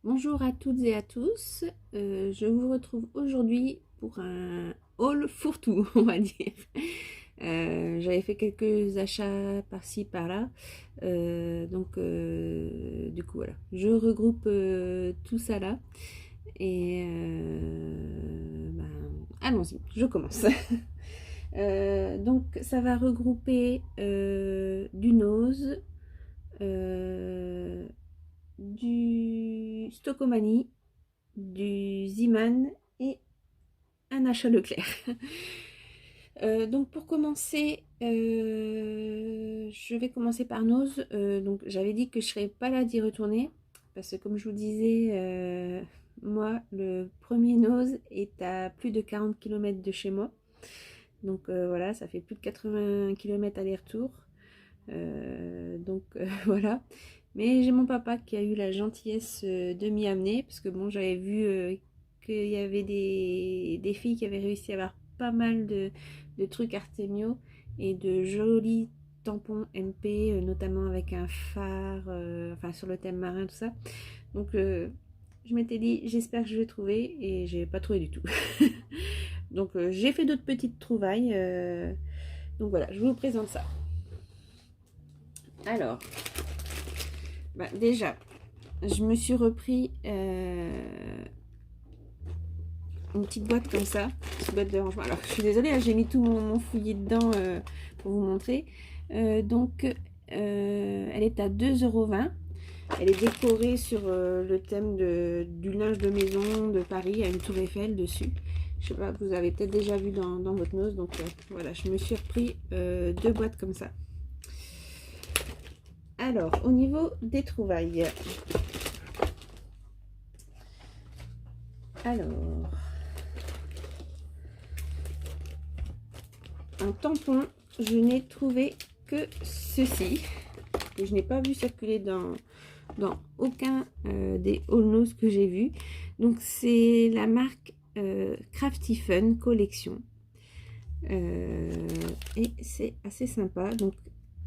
Bonjour à toutes et à tous, je vous retrouve aujourd'hui pour un haul fourre-tout, on va dire. J'avais fait quelques achats par-ci par-là, du coup voilà, je regroupe tout ça là et allons-y, je commence. Donc ça va regrouper du Nose, du Stocomanie, du Ziman et un achat Leclerc. Donc pour commencer, je vais commencer par Nose. Donc j'avais dit que je ne serais pas là d'y retourner parce que comme je vous disais, moi le premier Nose est à plus de 40 km de chez moi. Donc voilà, ça fait plus de 80 km aller-retour. Voilà. Mais j'ai mon papa qui a eu la gentillesse de m'y amener parce que bon, j'avais vu qu'il y avait des filles qui avaient réussi à avoir pas mal de trucs Artemio et de jolis tampons MP, notamment avec un phare, enfin sur le thème marin, tout ça. Donc je m'étais dit, j'espère que je vais trouver et j'ai pas trouvé du tout. Donc j'ai fait d'autres petites trouvailles. Donc voilà, je vous présente ça. Alors, déjà, je me suis repris une petite boîte comme ça, une petite boîte de rangement. Alors, je suis désolée, hein, j'ai mis tout mon fouillis dedans pour vous montrer. Elle est à 2,20 €. Elle est décorée sur le thème du linge de maison de Paris. Il y a une tour Eiffel dessus. Je sais pas, vous avez peut-être déjà vu dans votre Nose. Donc voilà, je me suis repris 2 boîtes comme ça. Alors, au niveau des trouvailles. Alors, un tampon, je n'ai trouvé que ceci. Que je n'ai pas vu circuler dans aucun des All Nose que j'ai vu. Donc, c'est la marque Crafty Fun Collection. Et c'est assez sympa. Donc,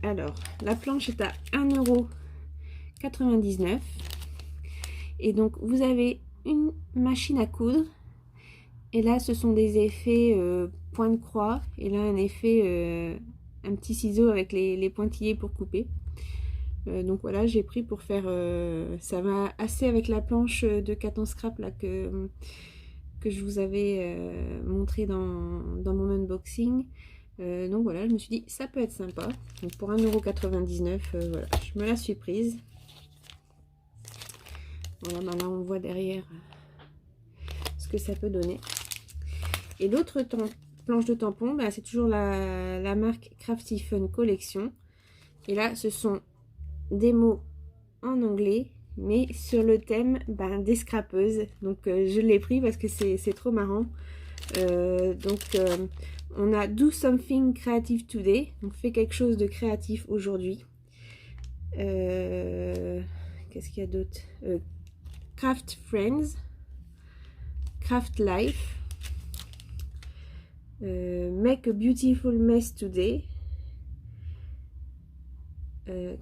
alors, la planche est à 1,99 €. Et donc, vous avez une machine à coudre. Et là, ce sont des effets point de croix. Et là, un effet, un petit ciseau avec les pointillés pour couper. Donc voilà, j'ai pris pour faire... ça va assez avec la planche de Caton Scrap là, que je vous avais montré dans mon unboxing. Donc voilà, je me suis dit, ça peut être sympa. Donc pour 1,99 €, voilà, je me la suis prise. Voilà, là on voit derrière ce que ça peut donner. Et l'autre planche de tampon, c'est toujours la marque Crafty Fun Collection. Et là, ce sont des mots en anglais, mais sur le thème des scrapeuses. Donc, je l'ai pris parce que c'est trop marrant. On a Do Something Creative Today. Donc, fais quelque chose de créatif aujourd'hui. Qu'est-ce qu'il y a d'autre? Craft Friends. Craft Life. Make a beautiful mess today.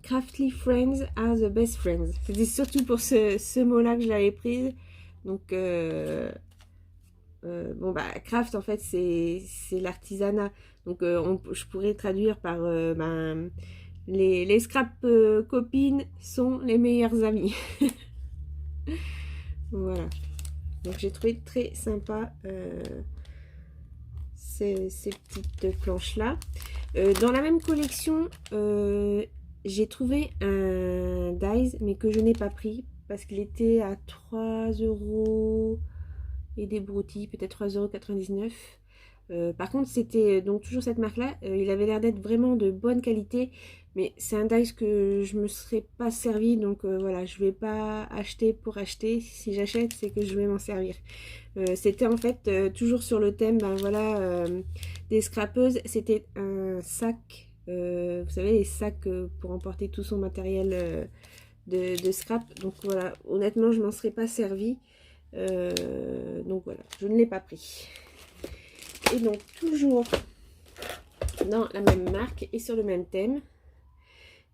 Craftly friends are the best friends. C'était surtout pour ce mot-là que je l'avais prise. Donc, craft en fait c'est l'artisanat. Donc, je pourrais traduire par les scrap copines sont les meilleures amies. Voilà. Donc, j'ai trouvé très sympa ces petites planches-là. Dans la même collection, j'ai trouvé un dies, mais que je n'ai pas pris parce qu'il était à 3 € et des broutilles, peut-être 3,99 €. Par contre, c'était donc toujours cette marque-là. Il avait l'air d'être vraiment de bonne qualité, mais c'est un dies que je me serais pas servi. Donc voilà, je vais pas acheter pour acheter. Si j'achète, c'est que je vais m'en servir. C'était en fait toujours sur le thème des scrapeuses. C'était un sac, vous savez, les sacs pour emporter tout son matériel de scrap. Donc voilà, honnêtement, je m'en serais pas servi. Donc voilà, je ne l'ai pas pris. Et donc toujours dans la même marque et sur le même thème,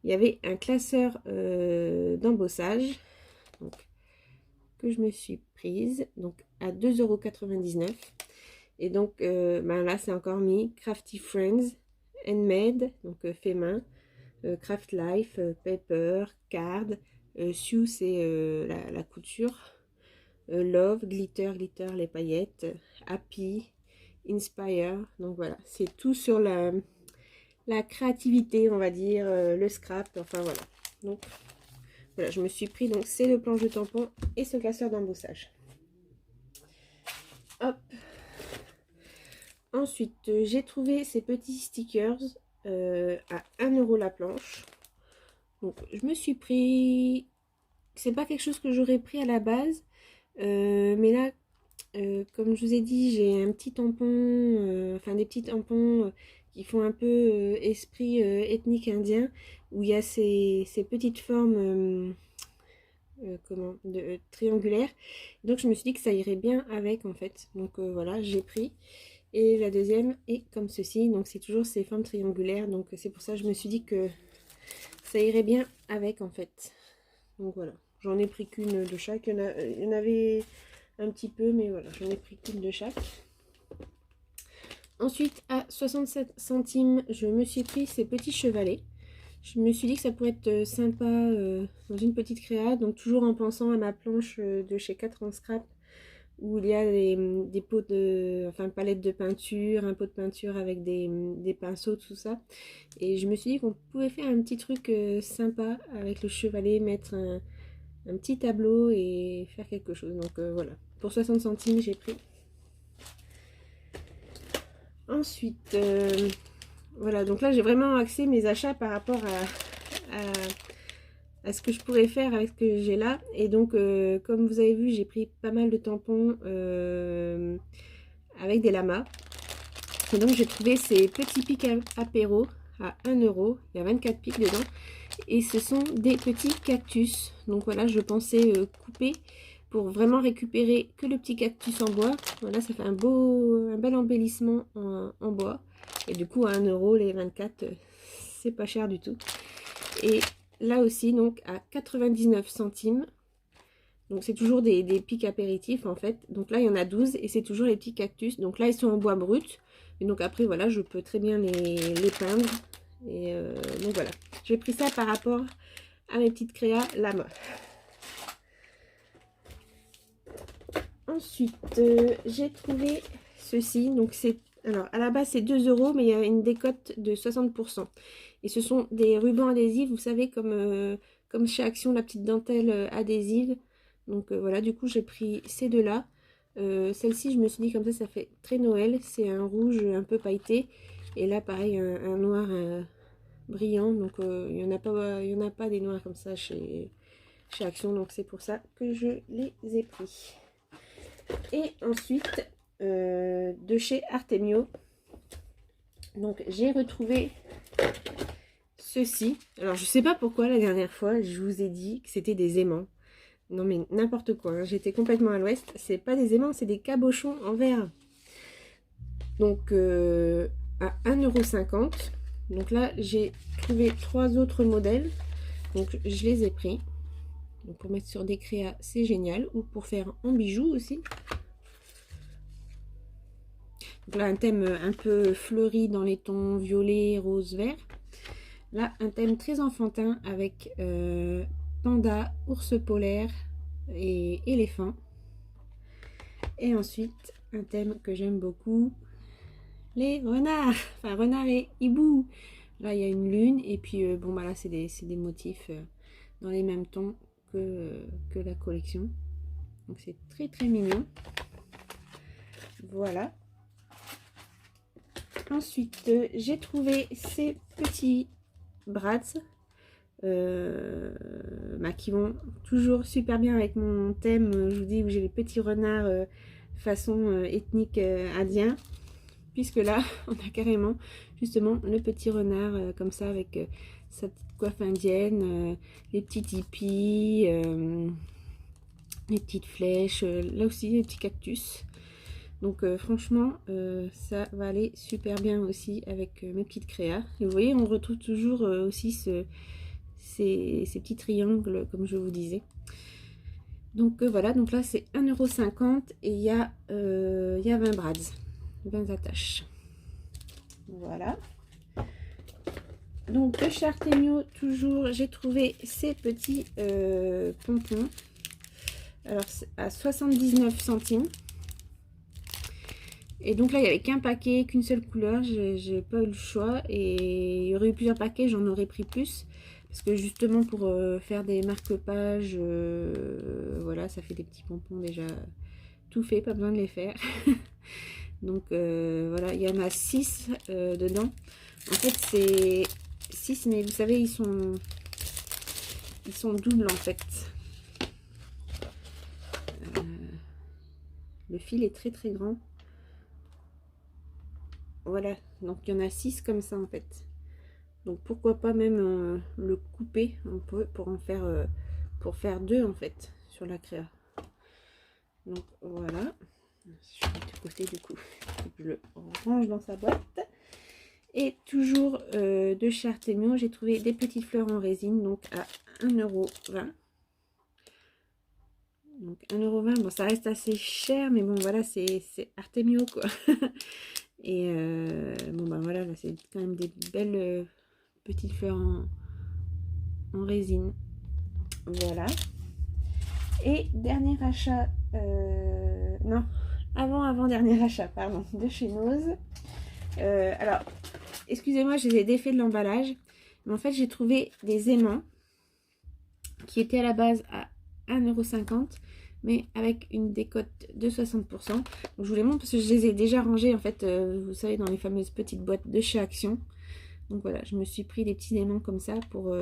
il y avait un classeur d'embossage. Donc que je me suis prise, donc à 2,99 €. Et donc ben là c'est encore mis Crafty Friends, Handmade, donc fait main, Craft Life, Paper, Card, Sue c'est la couture, Love, Glitter, Glitter les paillettes, Happy, Inspire. Donc voilà, c'est tout sur la créativité, on va dire, le scrap, enfin voilà. Donc voilà, je me suis pris donc c'est le planche de tampon et ce classeur d'embossage. Hop. Ensuite, j'ai trouvé ces petits stickers à 1 € la planche. Donc je me suis pris, c'est pas quelque chose que j'aurais pris à la base, mais là comme je vous ai dit, j'ai un petit tampon, enfin des petits tampons qui font un peu esprit ethnique indien, où il y a ces petites formes triangulaires. Donc je me suis dit que ça irait bien avec en fait. Donc voilà, j'ai pris. Et la deuxième est comme ceci, donc c'est toujours ces formes triangulaires, donc c'est pour ça que je me suis dit que ça irait bien avec en fait. Donc voilà, j'en ai pris qu'une de chaque, il y en avait un petit peu, mais voilà, j'en ai pris qu'une de chaque. Ensuite, à 67 centimes, je me suis pris ces petits chevalets. Je me suis dit que ça pourrait être sympa dans une petite créa, donc toujours en pensant à ma planche de chez 4 en scrap, où il y a des pots de, enfin palettes de peinture, un pot de peinture avec des pinceaux, tout ça. Et je me suis dit qu'on pouvait faire un petit truc sympa avec le chevalet, mettre un petit tableau et faire quelque chose. Donc voilà, pour 60 centimes j'ai pris. Ensuite, voilà, donc là j'ai vraiment axé mes achats par rapport à ce que je pourrais faire avec ce que j'ai là. Et donc comme vous avez vu, j'ai pris pas mal de tampons avec des lamas. Et donc j'ai trouvé ces petits pics apéro à 1 €. Il y a 24 pics dedans. Et ce sont des petits cactus. Donc voilà, je pensais couper pour vraiment récupérer que le petit cactus en bois. Voilà, ça fait un bel embellissement en bois. Et du coup, à 1 € les 24, c'est pas cher du tout. Et là aussi, donc à 99 centimes. Donc c'est toujours des pics apéritifs en fait. Donc là, il y en a 12 et c'est toujours les petits cactus. Donc là, ils sont en bois brut. Et donc après, voilà, je peux très bien les peindre. Et donc voilà, j'ai pris ça par rapport à mes petites créas lama. Ensuite, j'ai trouvé ceci. Donc c'est, alors à la base c'est 2 €, mais il y a une décote de 60%. Et ce sont des rubans adhésifs, vous savez, comme chez Action, la petite dentelle adhésive. Donc voilà, du coup j'ai pris ces deux-là. Celle-ci, je me suis dit comme ça fait très Noël. C'est un rouge un peu pailleté. Et là, pareil, un noir brillant. Donc il n'y en a pas des noirs comme ça chez Action. Donc c'est pour ça que je les ai pris. Et ensuite, de chez Artemio, donc j'ai retrouvé ceci. Alors je sais pas pourquoi la dernière fois je vous ai dit que c'était des aimants. Non mais n'importe quoi, hein. J'étais complètement à l'ouest. C'est pas des aimants, c'est des cabochons en verre. Donc à 1,50 €. Donc là j'ai trouvé 3 autres modèles. Donc je les ai pris. Donc pour mettre sur des créas, c'est génial. Ou pour faire en bijoux aussi. Donc là, un thème un peu fleuri dans les tons violet, rose, vert. Là, un thème très enfantin avec panda, ours polaire et éléphant. Et ensuite, un thème que j'aime beaucoup, les renards. Enfin, renards et hibou. Là, il y a une lune. Et puis, bon, bah là, c'est des motifs dans les mêmes tons que la collection. Donc, c'est très, très mignon. Voilà. Ensuite, j'ai trouvé ces petits brads qui vont toujours super bien avec mon thème, je vous dis, où j'ai les petits renards façon ethnique indien. Puisque là, on a carrément justement le petit renard comme ça avec sa petite coiffe indienne, les petits tipis, les petites flèches, là aussi les petits cactus. Donc franchement, ça va aller super bien aussi avec mes petites créas. Et vous voyez, on retrouve toujours aussi ces petits triangles, comme je vous disais. Donc voilà, donc là c'est 1,50 € et il y a 20 brads, 20 attaches. Voilà. Donc de chez Artemio, toujours, j'ai trouvé ces petits pompons. Alors à 79 centimes. Et donc là, il n'y avait qu'un paquet, qu'une seule couleur. J'ai pas eu le choix. Et il y aurait eu plusieurs paquets, j'en aurais pris plus. Parce que justement, pour faire des marque-pages, voilà, ça fait des petits pompons déjà tout fait, pas besoin de les faire. Donc voilà, il y en a 6 dedans. En fait, c'est 6, mais vous savez, ils sont doubles en fait. Le fil est très très grand. Voilà, donc il y en a 6 comme ça en fait. Donc pourquoi pas même le couper un peu pour en faire pour faire 2 en fait sur la créa. Donc voilà. Je vais mettre de côté du coup. Je le range dans sa boîte. Et toujours de chez Artemio, j'ai trouvé des petites fleurs en résine, donc à 1,20 €. Donc 1,20 €, bon ça reste assez cher, mais bon voilà, c'est Artemio quoi. Et bon bah voilà, là c'est quand même des belles petites fleurs en résine. Voilà. Et dernier achat, non, avant-dernier achat, pardon, de chez Nose. Alors, excusez-moi, je les ai défaits de l'emballage. Mais en fait, j'ai trouvé des aimants qui étaient à la base à 1,50 €, mais avec une décote de 60%. Donc, je vous les montre parce que je les ai déjà rangés, en fait, vous savez, dans les fameuses petites boîtes de chez Action. Donc voilà, je me suis pris des petits aimants comme ça pour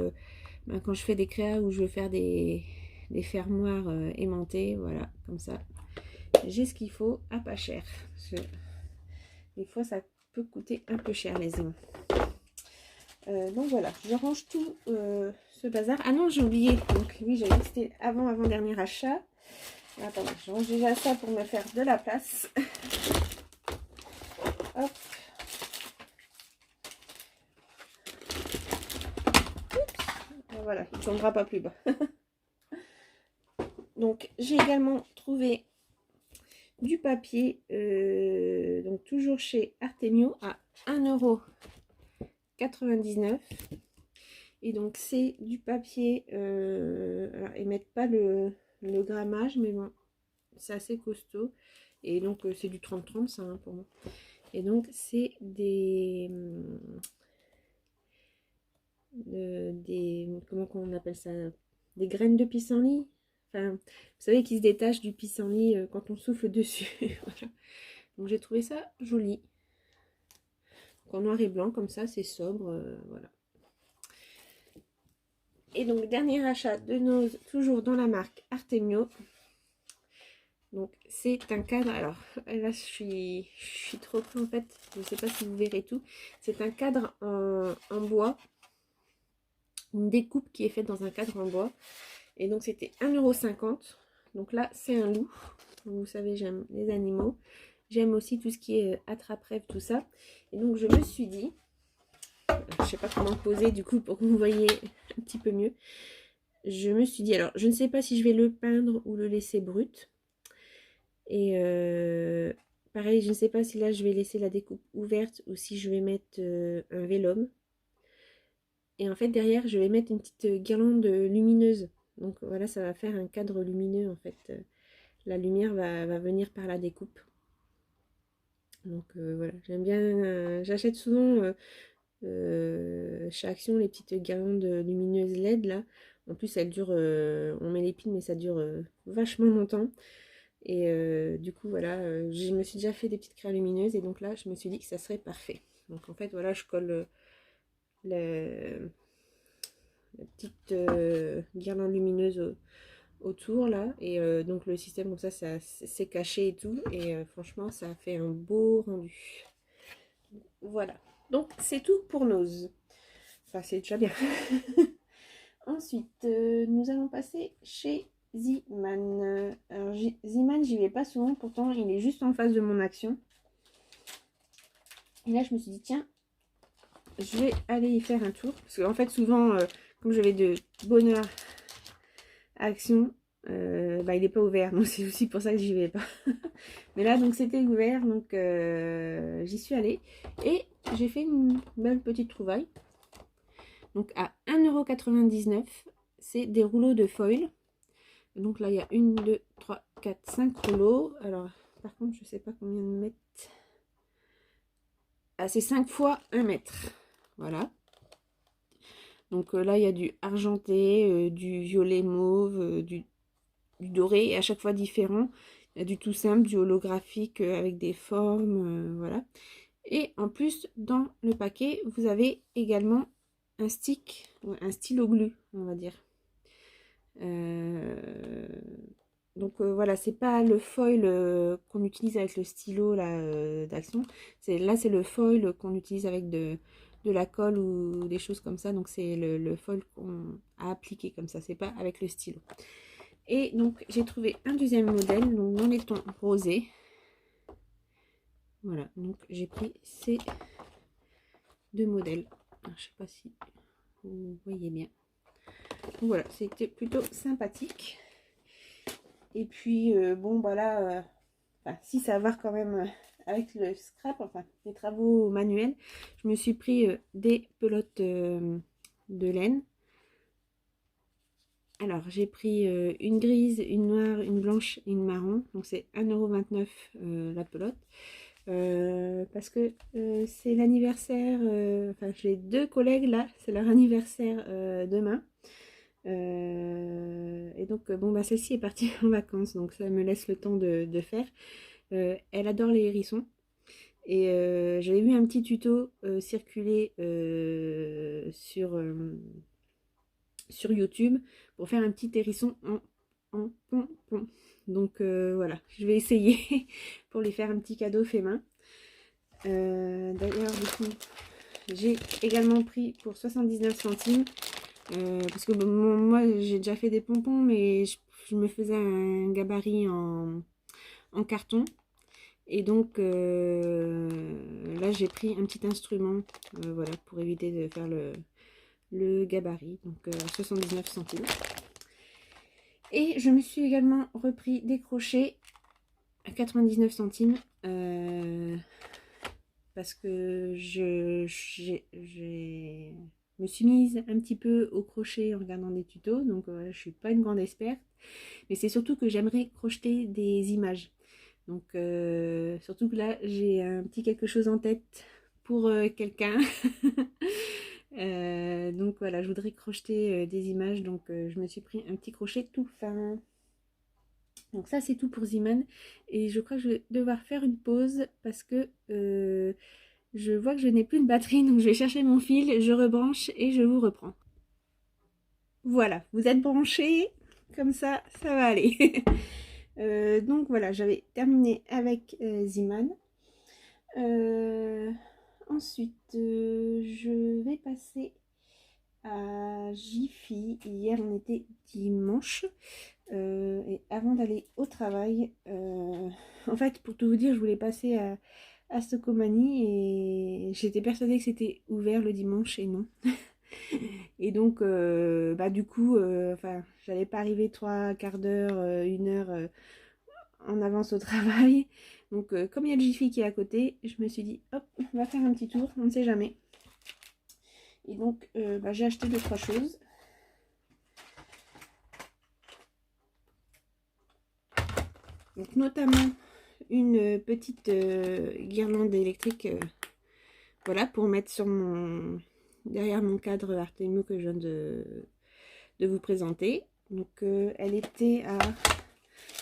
quand je fais des créas ou je veux faire des fermoirs aimantés, voilà, comme ça. J'ai ce qu'il faut à pas cher. Parce que des fois, ça peut coûter un peu cher les aimants. Donc voilà, je range tout ce bazar. Ah non, j'ai oublié. Donc oui, j'avais dit que c'était avant-dernier achat. Attendez, je range déjà ça pour me faire de la place. Hop. Et voilà, il ne tombera pas plus bas. Donc j'ai également trouvé du papier, donc toujours chez Artemio à 1,99 €. Et donc c'est du papier, alors ils mettent pas le grammage, mais bon, c'est assez costaud. Et donc c'est du 30-30 ça hein, pour moi. Et donc c'est des comment on appelle ça, des graines de pissenlit. Enfin, vous savez qui se détachent du pissenlit quand on souffle dessus. Voilà. Donc j'ai trouvé ça joli. Donc, en noir et blanc comme ça, c'est sobre, voilà. Et donc dernier achat de Nose, toujours dans la marque Artemio. Donc c'est un cadre, alors là je suis trop près en fait, je ne sais pas si vous verrez tout. C'est un cadre en bois, une découpe qui est faite dans un cadre en bois. Et donc c'était 1,50 €. Donc là c'est un loup, vous savez j'aime les animaux. J'aime aussi tout ce qui est attrape-rêve, tout ça. Et donc je me suis dit, je sais pas comment poser du coup pour que vous voyez un petit peu mieux. Je me suis dit, alors je ne sais pas si je vais le peindre ou le laisser brut. Et pareil, je ne sais pas si là je vais laisser la découpe ouverte ou si je vais mettre un vélum. Et en fait derrière je vais mettre une petite guirlande lumineuse. Donc voilà, ça va faire un cadre lumineux en fait. La lumière va venir par la découpe. Donc voilà, j'aime bien, j'achète souvent chez Action les petites guirlandes lumineuses LED là. En plus elles durent, on met les piles mais ça dure vachement longtemps. Et du coup voilà, je me suis déjà fait des petites crayons lumineuses et donc là je me suis dit que ça serait parfait. Donc en fait voilà, je colle la petite guirlande lumineuse autour là et donc le système comme ça c'est caché et tout et franchement ça fait un beau rendu. Voilà, donc c'est tout pour Nose. Enfin c'est déjà bien. Ensuite nous allons passer chez Zeeman. Alors Zeeman j'y vais pas souvent, pourtant il est juste en face de mon Action. Et là je me suis dit tiens, je vais aller y faire un tour. Parce qu'en fait souvent comme je vais de Bonheur à Action, bah, il n'est pas ouvert, donc c'est aussi pour ça que j'y vais pas. Mais là, donc c'était ouvert, donc j'y suis allée. Et j'ai fait une belle petite trouvaille. Donc à 1,99 €, c'est des rouleaux de foil. Donc là, il y a 1, 2, 3, 4, 5 rouleaux. Alors, par contre, je sais pas combien de mètres. Ah, c'est 5 fois 1 mètre. Voilà. Donc là, il y a du argenté, du violet mauve, du doré, et à chaque fois différent. Il y a du tout simple, du holographique avec des formes, voilà. Et en plus, dans le paquet, vous avez également un stick, un stylo glue, on va dire. Donc voilà, c'est pas le foil qu'on utilise avec le stylo d'Action. Là, c'est le foil qu'on utilise avec de la colle ou des choses comme ça. Donc c'est le foil qu'on a appliqué comme ça. C'est pas avec le stylo. Et donc j'ai trouvé un deuxième modèle, donc dans les tons rosés. Voilà, donc j'ai pris ces deux modèles. Alors, je sais pas si vous voyez bien. Donc voilà, c'était plutôt sympathique. Et puis bon bah là, enfin, si ça va quand même avec le scrap, enfin les travaux manuels, je me suis pris des pelotes de laine. Alors j'ai pris une grise, une noire, une blanche et une marron. Donc c'est 1,29 € la pelote. Parce que c'est l'anniversaire, enfin j'ai deux collègues là, c'est leur anniversaire demain. Et donc bon bah celle-ci est partie en vacances, donc ça me laisse le temps de faire. Elle adore les hérissons. Et j'avais vu un petit tuto circuler sur YouTube pour faire un petit hérisson en pompon. Donc voilà, je vais essayer pour lui faire un petit cadeau fait main. D'ailleurs, du coup, j'ai également pris pour 79 centimes. Parce que bon, moi, j'ai déjà fait des pompons, mais je me faisais un gabarit en carton. Et donc, là, j'ai pris un petit instrument, voilà, pour éviter de faire le gabarit. Donc, 79 centimes. Et je me suis également repris des crochets à 99 centimes. Parce que je me suis mise un petit peu au crochet en regardant des tutos. Donc, je ne suis pas une grande experte. Mais c'est surtout que j'aimerais crocheter des images. Donc, surtout que là, j'ai un petit quelque chose en tête pour quelqu'un. Donc voilà, je voudrais crocheter des images. Donc, je me suis pris un petit crochet tout fin. Donc ça, c'est tout pour Ziman. Et je crois que je vais devoir faire une pause parce que je vois que je n'ai plus de batterie. Donc, je vais chercher mon fil, je rebranche et je vous reprends. Voilà, vous êtes branchés. Comme ça va aller. Donc voilà, j'avais terminé avec Ziman. Ensuite, je vais passer à Jiffy. Hier, on était dimanche. Et avant d'aller au travail, en fait, pour tout vous dire, je voulais passer à Stocomanie et j'étais persuadée que c'était ouvert le dimanche et non. Et donc, bah, du coup, enfin, j'allais pas arriver 3/4 d'heure, 1 heure en avance au travail. Donc, comme il y a le Jiffy qui est à côté, je me suis dit, hop, on va faire un petit tour, on ne sait jamais. Et donc, bah, j'ai acheté 2-3 choses. Donc, notamment une petite guirlande électrique, voilà, pour mettre sur derrière mon cadre Artemio que je viens de vous présenter. Donc, elle était à...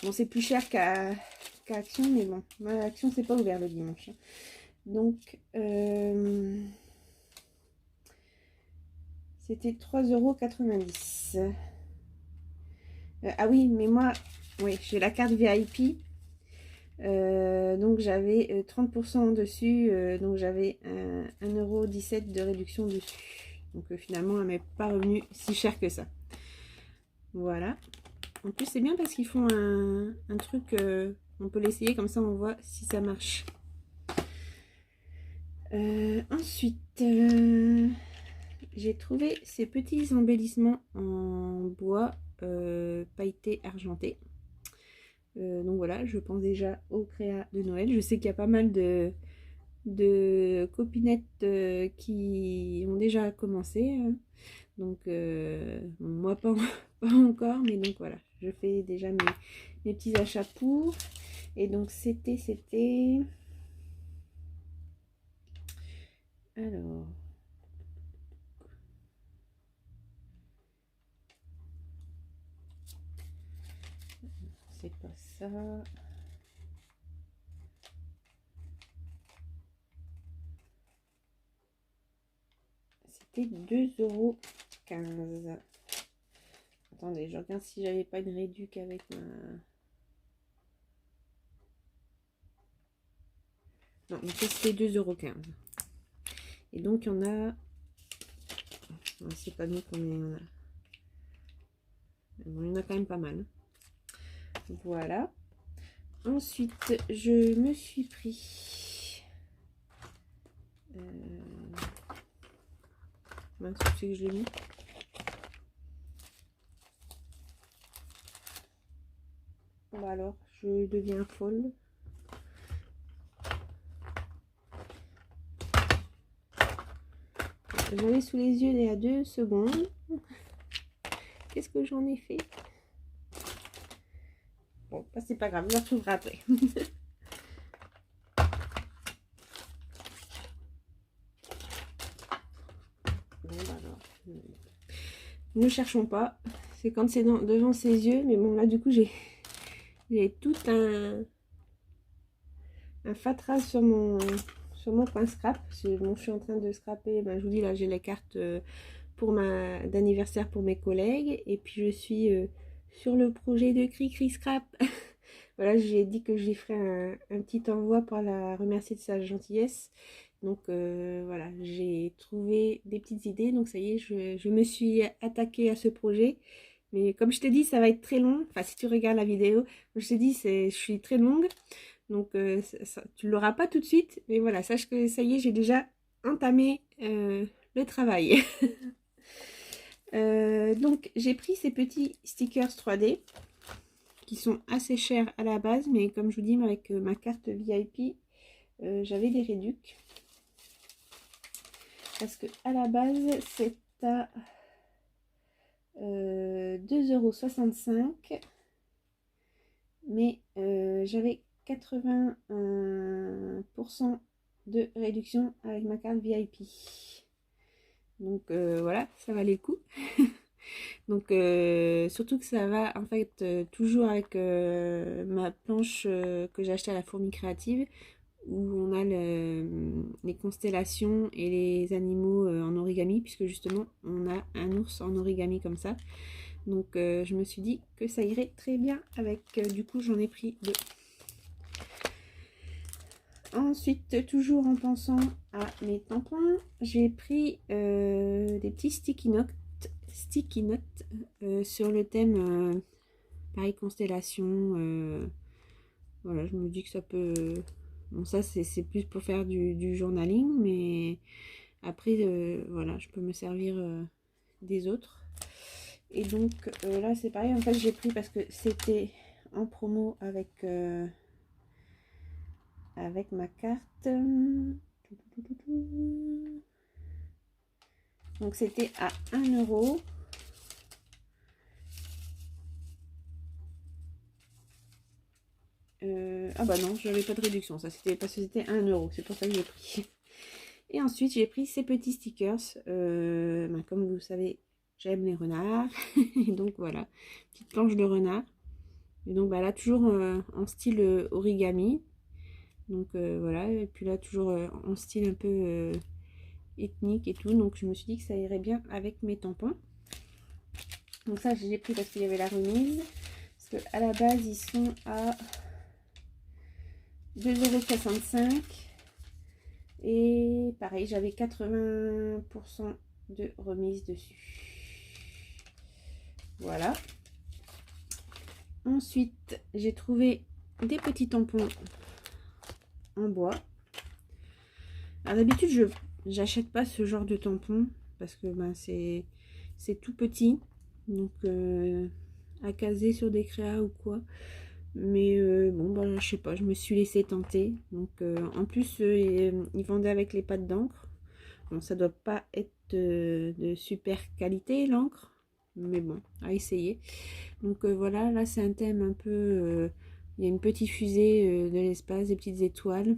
Bon, c'est plus cher qu'à Action, mais bon, Action, c'est pas ouvert le dimanche. Donc, c'était 3,90 €. Ah oui, mais moi, oui, j'ai la carte VIP. Donc, j'avais 30% dessus. Donc, j'avais 1,17 € de réduction dessus. Donc, finalement, elle m'est pas revenue si cher que ça. Voilà. En plus, c'est bien parce qu'ils font un truc, on peut l'essayer, comme ça on voit si ça marche. Ensuite, j'ai trouvé ces petits embellissements en bois pailleté argenté. Donc voilà, je pense déjà au créa de Noël. Je sais qu'il y a pas mal de copinettes qui ont déjà commencé. Donc moi pas, pas encore, mais donc voilà, je fais déjà mes petits achats pour. Et donc c'était... Alors... C'est pas ça. C'était 2,15 €. Attendez, je regarde si j'avais pas une réduc avec ma... Non, mais c'était 2,15 €. Et donc, il y en a... C'est pas nous combien il y en a. Bon, il y en a quand même pas mal. Voilà. Ensuite, je me suis pris... Mince, où c'est que je l'ai mis? Bon, alors, je deviens folle. J'avais sous les yeux il y a 2 secondes. Qu'est-ce que j'en ai fait? Bon, bah, c'est pas grave, je la retrouverai après. Bon, bah alors, ne cherchons pas. C'est quand c'est devant ses yeux. Mais bon, là, du coup, j'ai tout un fatras sur mon coin scrap. Bon, je suis en train de scraper. Ben, je vous dis, là, j'ai les cartes pour d'anniversaire pour mes collègues. Et puis, je suis sur le projet de Cri Scrap. Voilà, j'ai dit que je lui ferai un petit envoi pour la remercier de sa gentillesse. Donc voilà, j'ai trouvé des petites idées. Donc ça y est, je me suis attaquée à ce projet. Mais comme je t'ai dit, ça va être très long. Enfin, si tu regardes la vidéo, je t'ai dit, je suis très longue. Donc tu ne l'auras pas tout de suite. Mais voilà, sache que ça y est, j'ai déjà entamé le travail. Donc j'ai pris ces petits stickers 3D qui sont assez chers à la base. Mais comme je vous dis, avec ma carte VIP, j'avais des réducs. Parce que à la base, c'est à 2,65 €. Mais j'avais 80% de réduction avec ma carte VIP. Donc voilà, ça valait le coup. Donc surtout que ça va en fait toujours avec ma planche que j'ai achetée à la Fourmi Créative, où on a les constellations et les animaux en origami, puisque justement on a un ours en origami comme ça. Donc je me suis dit que ça irait très bien avec. Du coup j'en ai pris 2. Ensuite, toujours en pensant à mes tampons, j'ai pris des petits sticky notes sur le thème pareil constellation. Voilà, je me dis que ça peut... Bon, ça c'est plus pour faire du journaling, mais après voilà, je peux me servir des autres. Et donc là c'est pareil, en fait j'ai pris parce que c'était en promo avec ma carte. Donc c'était à 1 €. Ah bah non, j'avais pas de réduction, ça c'était parce que c'était 1 €, c'est pour ça que j'ai pris. Et ensuite j'ai pris ces petits stickers. Comme vous savez, j'aime les renards. Et donc voilà, petite planche de renard. Et donc bah là toujours en style origami. Donc voilà, et puis là toujours en style un peu ethnique et tout. Donc je me suis dit que ça irait bien avec mes tampons. Donc ça je l'ai pris parce qu'il y avait la remise. Parce qu'à la base ils sont à 2,65 €. Et pareil, j'avais 80% de remise dessus. Voilà. Ensuite, j'ai trouvé des petits tampons en bois. Alors d'habitude, je n'achète pas ce genre de tampons parce que ben, c'est tout petit. Donc à caser sur des créas ou quoi. Mais bon, bah, je sais pas, je me suis laissée tenter. Donc, en plus, ils vendaient avec les pâtes d'encre. Bon, ça doit pas être de super qualité, l'encre. Mais bon, à essayer. Donc, voilà, là, c'est un thème un peu... il y a une petite fusée de l'espace, des petites étoiles.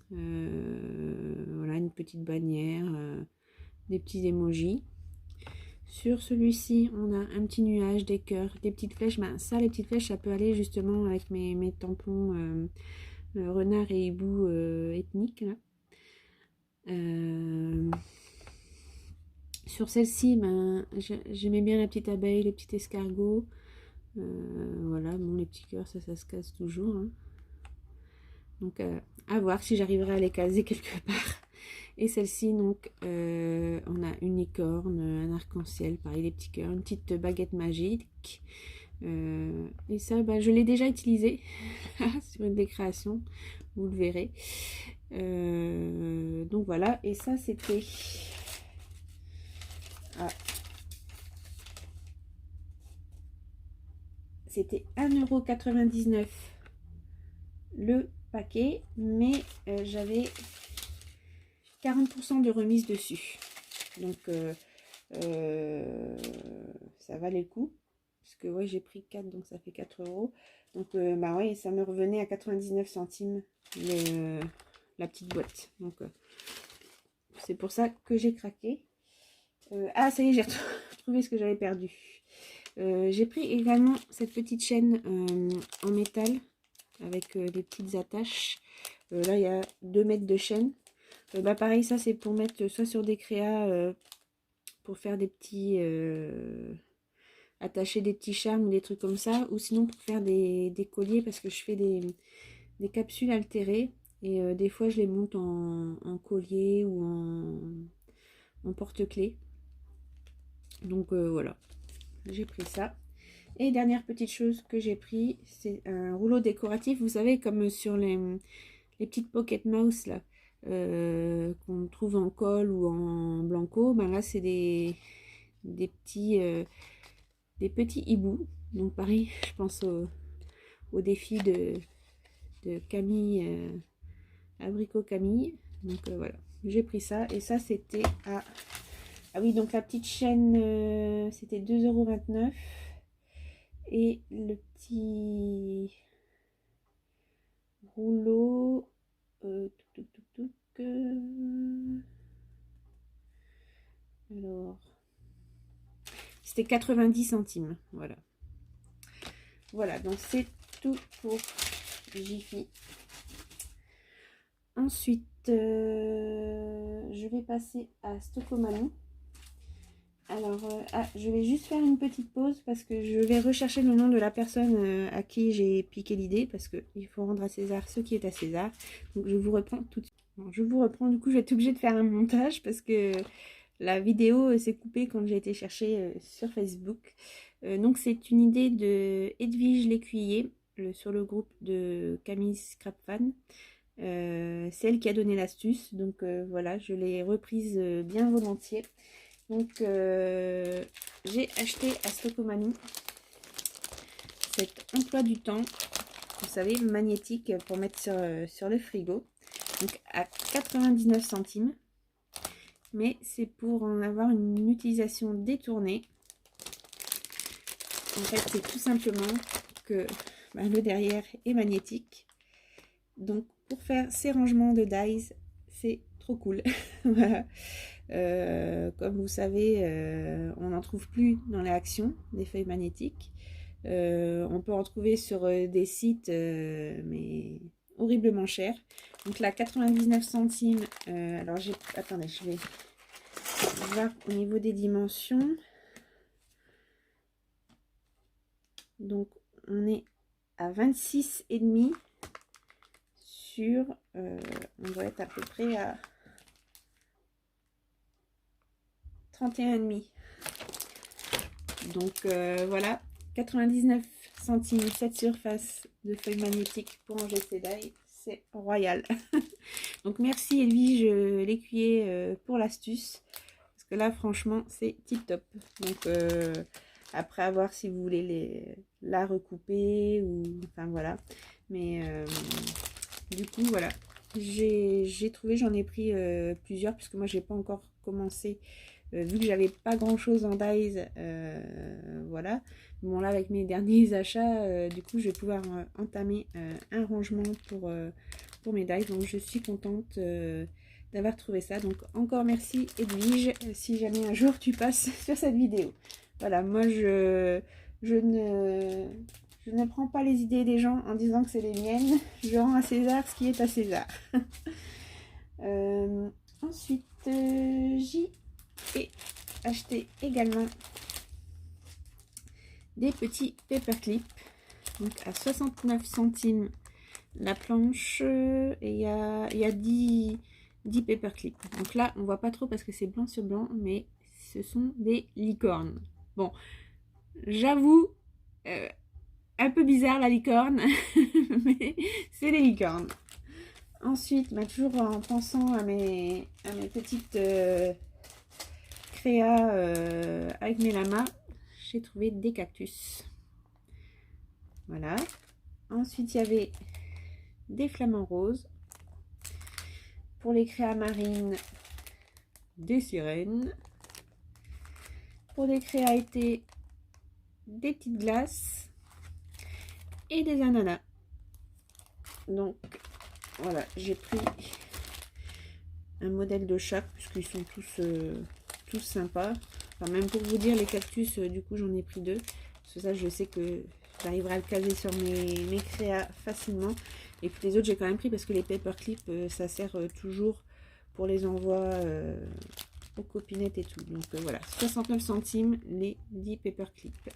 Voilà, une petite bannière, des petits emojis. Sur celui-ci, on a un petit nuage, des cœurs, des petites flèches. Ben, ça, les petites flèches, ça peut aller justement avec mes tampons renard et hibou ethniques. Là. Sur celle-ci, ben, j'aimais bien la petite abeille, les petits escargots. Voilà, bon, les petits cœurs, ça se casse toujours. Hein. Donc, à voir si j'arriverai à les caser quelque part. Et celle-ci, donc, on a une licorne, un arc-en-ciel, pareil, des petits cœurs, une petite baguette magique. Et ça, bah, je l'ai déjà utilisé sur une des créations, vous le verrez. Donc voilà, et ça, c'était... Ah. C'était 1,99 € le paquet, mais j'avais 40% de remise dessus. Donc, ça valait le coup. Parce que ouais, j'ai pris 4, donc ça fait 4 €. Donc, bah ouais, ça me revenait à 99 centimes la petite boîte. Donc, c'est pour ça que j'ai craqué. Ah, ça y est, j'ai retrouvé ce que j'avais perdu. J'ai pris également cette petite chaîne en métal avec des petites attaches. Là, il y a 2 mètres de chaîne. Bah pareil, ça c'est pour mettre soit sur des créas pour faire des petits attacher des petits charmes ou des trucs comme ça, ou sinon pour faire des colliers, parce que je fais des capsules altérées et des fois je les monte en collier ou en porte-clés. Donc voilà, j'ai pris ça. Et dernière petite chose que j'ai pris, c'est un rouleau décoratif, vous savez, comme sur les petites pocket mouse là, qu'on trouve en colle ou en blanco. Ben là, c'est des petits hiboux. Donc pareil, je pense au défi de Camille, Abricot Camille. Donc voilà, j'ai pris ça. Et ça, c'était à... Ah oui, donc la petite chaîne, c'était 2,29 €. Et le petit rouleau... alors... C'était 90 centimes. Voilà. Voilà, donc c'est tout pour Jiffy. Ensuite, je vais passer à Stockomanie. Alors, je vais juste faire une petite pause parce que je vais rechercher le nom de la personne à qui j'ai piqué l'idée, parce qu'il faut rendre à César ce qui est à César. Donc, je vous reprends tout de suite. Bon, je vous reprends, du coup, je vais être obligée de faire un montage parce que la vidéo s'est coupée quand j'ai été chercher sur Facebook. Donc, c'est une idée de Edwige Lécuyer sur le groupe de Camille Scrapfan. C'est elle qui a donné l'astuce. Donc, voilà, je l'ai reprise bien volontiers. Donc, j'ai acheté à Stockomanie cet emploi du temps, vous savez, magnétique pour mettre sur le frigo. Donc, à 99 centimes. Mais c'est pour en avoir une utilisation détournée. En fait, c'est tout simplement que le derrière est magnétique. Donc, pour faire ces rangements de dies, c'est trop cool. Voilà. Comme vous savez, on n'en trouve plus dans les actions des feuilles magnétiques. On peut en trouver sur des sites, mais horriblement chers. Donc là, 99 centimes. Alors, attendez, je vais voir au niveau des dimensions. Donc, on est à 26,5 sur... on doit être à peu près à 31,5. Donc, voilà, 99 centimes cette surface de feuilles magnétiques pour ranger ses dies. C'est royal. Donc, merci Edwige Lécuyer pour l'astuce. Parce que là, franchement, c'est tip top. Donc, Après, à voir si vous voulez la recouper ou... Enfin, voilà. Mais du coup, voilà. J'ai trouvé, j'en ai pris plusieurs, puisque moi, j'ai pas encore commencé. Vu que j'avais pas grand chose en dies, voilà. Bon, là, avec mes derniers achats, du coup, je vais pouvoir entamer un rangement pour mes dies. Donc, je suis contente d'avoir trouvé ça. Donc, encore merci, Edwige, si jamais un jour tu passes sur cette vidéo. Voilà, moi, je ne prends pas les idées des gens en disant que c'est les miennes. Je rends à César ce qui est à César. Ensuite, j'ai acheté également des petits paperclips. Donc à 69 centimes la planche. Et il y a 10 paperclips. Donc là, on voit pas trop parce que c'est blanc sur blanc, mais ce sont des licornes. Bon, j'avoue, un peu bizarre la licorne, mais c'est des licornes. Ensuite, bah, toujours en pensant à mes petites créas avec mes lamas, j'ai trouvé des cactus. Voilà. Ensuite, il y avait des flamants roses. Pour les créas marines, des sirènes. Pour les créas été, des petites glaces et des ananas. Donc, voilà, j'ai pris un modèle de chaque puisqu'ils sont tous sympas. Enfin, même pour vous dire, les cactus, du coup, j'en ai pris 2. Parce que ça, je sais que j'arriverai à le caser sur mes créas facilement. Et puis les autres, j'ai quand même pris parce que les paperclips, ça sert toujours pour les envois aux copinettes et tout. Donc voilà, 69 centimes les 10 paperclips.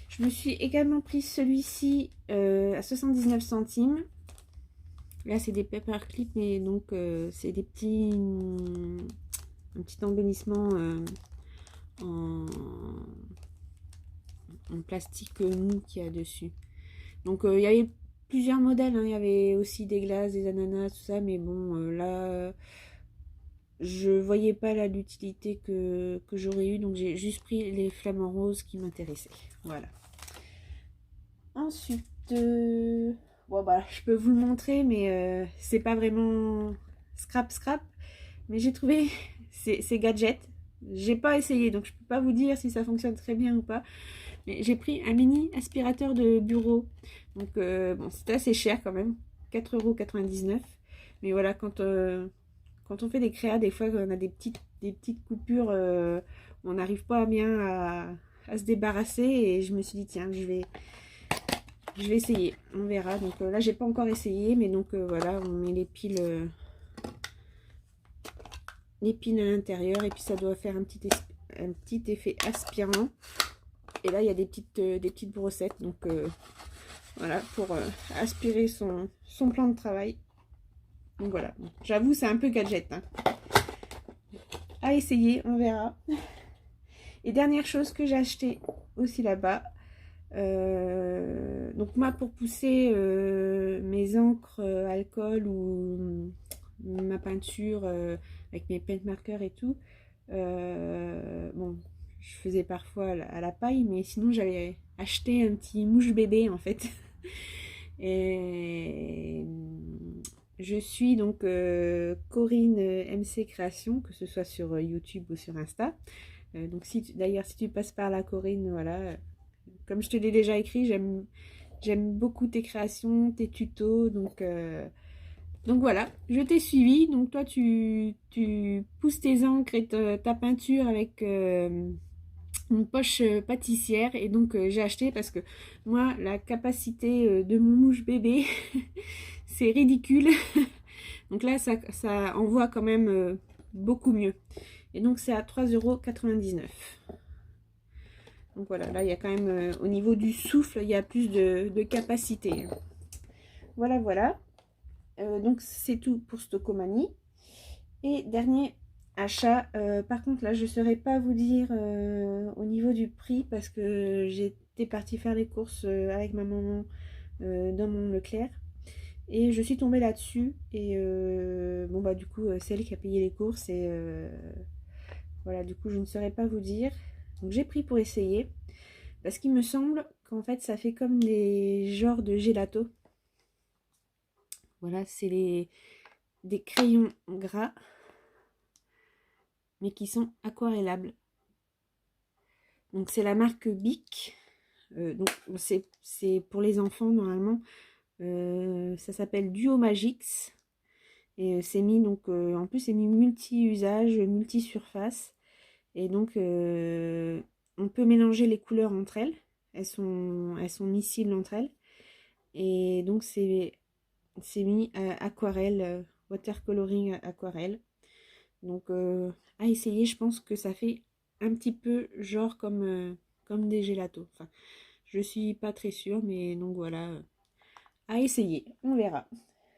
Je me suis également pris celui-ci à 79 centimes. Là, c'est des paperclips, mais donc c'est des petits... un petit embellissement en plastique mou qu'il y a dessus. Donc il y avait plusieurs modèles, hein. Il y avait aussi des glaces, des ananas, tout ça, mais bon, là, je voyais pas l'utilité que j'aurais eu, donc j'ai juste pris les flamants roses qui m'intéressaient. Voilà. Ensuite, bon bah, je peux vous le montrer, mais c'est pas vraiment scrap, mais j'ai trouvé ces gadgets. J'ai pas essayé, donc je peux pas vous dire si ça fonctionne très bien ou pas. Mais j'ai pris un mini aspirateur de bureau. Donc, bon, c'est assez cher quand même. 4,99 €. Mais voilà, quand on fait des créas, des fois, on a des petites coupures, on n'arrive pas bien à se débarrasser. Et je me suis dit, tiens, je vais essayer. On verra. Donc là, j'ai pas encore essayé. Mais donc, voilà, on met les piles à l'intérieur. Et puis, ça doit faire un petit effet aspirant. Et là, il y a des petites brossettes. Donc, voilà, pour aspirer son plan de travail. Donc, voilà. J'avoue, c'est un peu gadget, hein. À essayer, on verra. Et dernière chose que j'ai acheté aussi là-bas. Donc, moi, pour pousser mes encres alcool ou ma peinture avec mes paint markers et tout. Bon, je faisais parfois à la paille, mais sinon j'avais acheté un petit mouche bébé en fait. Et je suis donc Corinne MC Création, que ce soit sur YouTube ou sur Insta. Donc d'ailleurs si tu passes par là, Corinne, voilà, comme je te l'ai déjà écrit, j'aime beaucoup tes créations, tes tutos, donc voilà, je t'ai suivi. Donc toi, tu pousses tes encres et ta peinture avec une poche pâtissière. Et donc j'ai acheté parce que moi, la capacité de mon mouche bébé, c'est ridicule. Donc là, ça envoie quand même beaucoup mieux. Et donc c'est à 3,99 €. Donc voilà, là, il y a quand même, au niveau du souffle, il y a plus de capacité. Voilà, voilà. Donc c'est tout pour Stocomanie. Et dernier achat, par contre là je ne saurais pas vous dire au niveau du prix parce que j'étais partie faire les courses avec ma maman dans mon Leclerc et je suis tombée là-dessus et bon bah du coup c'est elle qui a payé les courses et voilà, du coup je ne saurais pas vous dire, Donc j'ai pris pour essayer, parce qu'il me semble qu'en fait ça fait comme des genres de gelato. Voilà, c'est des crayons gras, mais qui sont aquarellables. Donc c'est la marque Bic. Donc c'est pour les enfants normalement. Ça s'appelle Duo Magix. Et c'est mis donc en plus c'est mis multi-usage, multi-surface. Et donc on peut mélanger les couleurs entre elles. Elles sont miscibles entre elles. Et donc c'est mis aquarelle, watercoloring aquarelle. Donc à essayer, je pense que ça fait un petit peu genre comme des gélatos. Enfin, je suis pas très sûre, mais donc voilà, à essayer, on verra.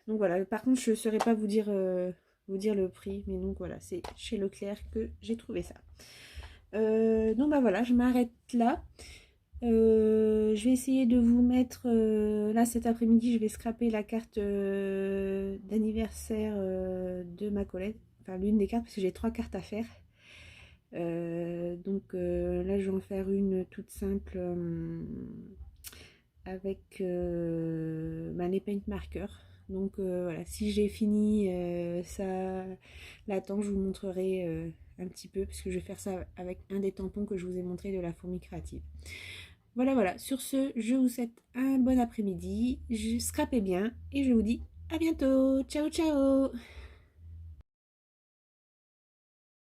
Donc voilà, par contre je ne saurais pas vous dire le prix, mais donc voilà, c'est chez Leclerc que j'ai trouvé ça. Donc bah voilà, je m'arrête là. Je vais essayer de vous mettre là cet après-midi, je vais scraper la carte d'anniversaire de ma collègue, enfin l'une des cartes parce que j'ai 3 cartes à faire. Donc là je vais en faire une toute simple avec les paint markers. Donc voilà, si j'ai fini ça là-temps, je vous montrerai un petit peu, parce que je vais faire ça avec un des tampons que je vous ai montré de la fourmi créative. Voilà, voilà. Sur ce, je vous souhaite un bon après-midi. Scrapez bien et je vous dis à bientôt. Ciao, ciao!